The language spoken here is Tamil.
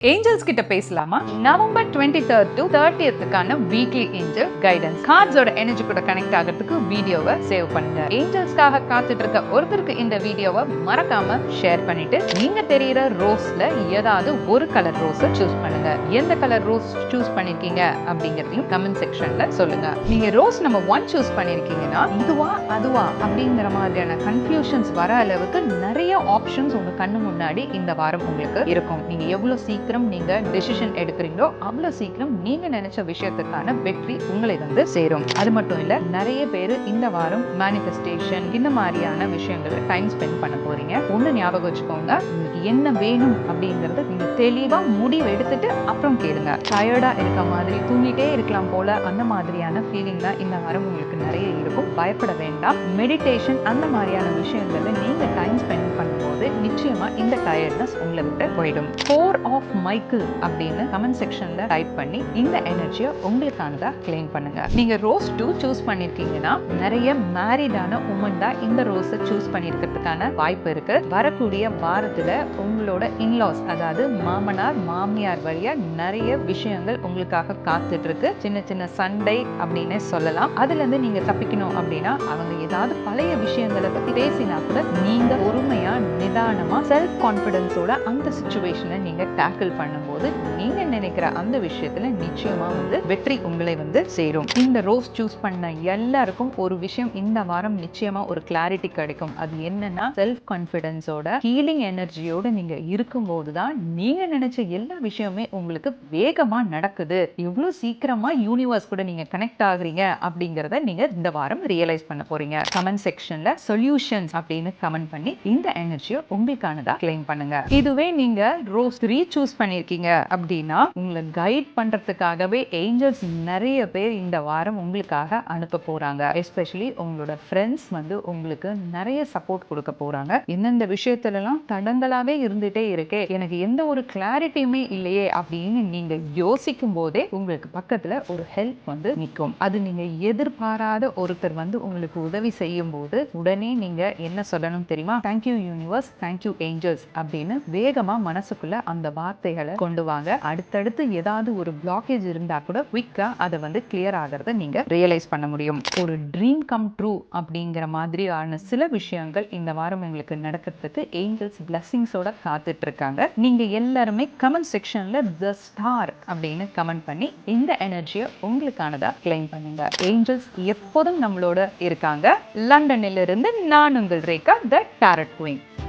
ஏஞ்சல்ஸ் கிட்ட பேசலாமா? November 23rd to 30th weekly angel guidance கார்ட்ஸோட எனர்ஜி கூட கனெக்ட் ஆகிறதுக்கு வீடியோவை சேவ் பண்ணுங்க. ஏஞ்சல்ஸ்க்காக காத்துட்டு இருக்க ஒருத்தருக்கு இந்த வீடியோவை மறக்காம ஷேர் பண்ணிட்டு நீங்க தெரியுற ரோஸ்ல ஏதாவது ஒரு கலர் ரோஸ் சூஸ் பண்ணுங்க. எந்த கலர் ரோஸ் சூஸ் பண்ணிருக்கீங்க அப்படிங்கறதையும் கமெண்ட் செக்ஷன்ல சொல்லுங்க. நீங்க ரோஸ் நம்பர் 1 சூஸ் பண்ணிருக்கீங்கன்னா இதுவா அதுவா அப்படிங்கிற மாதிரியான கன்ஃபியூஷன்ஸ் வர அளவுக்கு நிறைய ஆப்ஷன்ஸ் உங்க கண்ணு முன்னாடி இந்த வாரம் உங்களுக்கு இருக்கும். நீங்க எவ்வளவு சீக்கிரம் நீங்க டெசிஷன் எடுக்கிறீங்களோ அவ்வளவு சீக்கிரம் நீங்க நினைச்ச விஷயத்துக்கான வெற்றி உங்களை வந்து சேரும். அது மட்டும் இல்ல, நிறைய பேர் இந்த வாரம் மேனிஃபெஸ்டேஷன் இந்த மாதிரியான விஷயங்களை டைம் ஸ்பெண்ட் பண்ண போறீங்க. ஒண்ணு ஞாபகம் வச்சுக்கோங்க, உங்களுக்கு என்ன வேணும் அப்படிங்கறது நீங்க தெளிவா முடிவு எடுத்துட்டு அப்புறம் கேளுங்க. டயர்டா இருக்க மாதிரி தூங்கிட்டே இருக்கலாம் போல அந்த மாதிரியான ஃபீலிங் தான் இந்த வாரம் உங்களுக்கு நிறைய இருக்கும். பயப்பட வேண்டாம். மெடிடேஷன் அந்த மாதிரியான விஷயங்களை நீங்க டைம் ஸ்பெண்ட் பண்ணும்போது நிச்சயமா இந்த டயர்ட்னஸ் உங்களை விட்டு போயிடும். 4 of மைக்கிள் அப்படின்னு கமெண்ட் செக்ஷன்ல டைப் பண்ணி இந்த எனர்ஜியை உங்களுக்கானதா கிளைம் பண்ணுங்க. நீங்க ரோஸ் 2 சூஸ் பண்ணிருக்கீங்கன்னா நிறைய மேரிடான உமன் தான் இந்த ரோஸை சூஸ் பண்ணிருக்கிறதுக்கான வாய்ப்பு இருக்கு. வரக்கூடிய வாரத்துல உங்களோட இன்லாஸ், அதாவது மாமனார் மாமியார் வழியா நிறைய விஷயங்கள் உங்களுக்காக காத்துட்டு இருக்கு. சின்ன சின்ன சண்டை அப்படின்னு சொல்லலாம். அதுல இருந்து நீங்க தப்பிக்கணும் அப்படின்னா அவங்க ஏதாவது பழைய விஷயங்களை பத்தி பேசினா கூட நீங்க பொறுமையா நிதானமா செல்ஃப் கான்பிடன்ஸோட அந்த சிச்சுவேஷனை நீங்க டேக்கிள் பண்ணும்போது நீங்க நினைக்கிற அந்த விஷயத்துல நிச்சயமா வந்து வெற்றி உங்களை வந்து சேரும். இந்த ரோஸ் சூஸ் பண்ண எல்லாருக்கும் ஒரு விஷயம் இந்த வாரம் நிச்சயமா ஒரு கிளாரிட்டி கிடைக்கும். அது என்னன்னா, செல்ஃப் கான்பிடன்ஸோட ஹீலிங் எனர்ஜியோட நீங்க இருக்கும்போது தான் நீங்க நினைச்ச எல்லா விஷயமே உங்களுக்கு வேகமா நடக்குது. எவ்வளவு சீக்கிரமா யூனிவர்ஸ் கூட நீங்க கனெக்ட் ஆகுறீங்க அப்படிங்கறத நீங்க இந்த வாரம் ரியலைஸ் பண்ண போறீங்க. கமெண்ட் செக்ஷன்ல சொல்யூஷன்ஸ் அப்படின்னு கமெண்ட் பண்ணி இந்த எனர்ஜியை உங்களுக்கானதா கிளைம் பண்ணுங்க. இதுவே நீங்க ரோஸ் 3 சூஸ் பண்ணிருக்கீங்க அப்படின்னா உங்களை கைட் பண்றதுக்காகவே ஏஞ்சல்ஸ் நிறைய பேர் இந்த வாரம் உங்களுக்காக அனுப்ப போறாங்க. எஸ்பெஷலி உங்களோட ஃப்ரெண்ட்ஸ் வந்து உங்களுக்கு நிறைய சப்போர்ட் கொடுக்க போறாங்க. எந்தெந்த விஷயத்துலலாம் தடங்களாவே இருந்துட்டே இருக்கே, எனக்கு எந்த ஒரு கிளாரிட்டியுமே இல்லையே அப்படின்னு நீங்க யோசிக்கும் போதே உங்களுக்கு பக்கத்துல ஒரு ஹெல்ப் வந்து நிற்கும். அது நீங்க எதிர்பாராத ஒருத்தர் வந்து உங்களுக்கு உதவி செய்யும் போது உடனே நீங்க என்ன சொல்லணும் தெரியுமா? தேங்க்யூ யூனிவர்ஸ், தேங்க்யூ ஏஞ்சல்ஸ் அப்படின்னு வேகமா மனசுக்குள்ள அந்த வார்த்தைகளை கொண்டு வாங்க. அடுத்தடுத்து ஏதாவது ஒரு பிளாக்கேஜ் இருந்தா கூட குவிக்கா அதை வந்து கிளியர் ஆகிறத நீங்க ரியலைஸ் பண்ண முடியும். ஒரு ட்ரீம் கம் ட்ரூ அப்படிங்கிற மாதிரியான சில விஷயங்கள் இந்த வாரம் உங்களுக்கு நடக்கிறதுக்கு ஏஞ்சல்ஸ் பிளஸிங்ஸோட காத்துட்டு இருக்காங்க. நீங்க எல்லாருமே கமெண்ட் செக்ஷன்ல தி ஸ்டார் அப்படின்னு கமெண்ட் பண்ணி இந்த எனர்ஜியை உங்களுக்கானதா கிளைம் பண்ணுங்க. ஏஞ்சல்ஸ் எப்போதும் நம்மளோட இருக்காங்க. லண்டனில் இருந்து நான் உங்கள் ரேகா, தி டாரட் குயின்.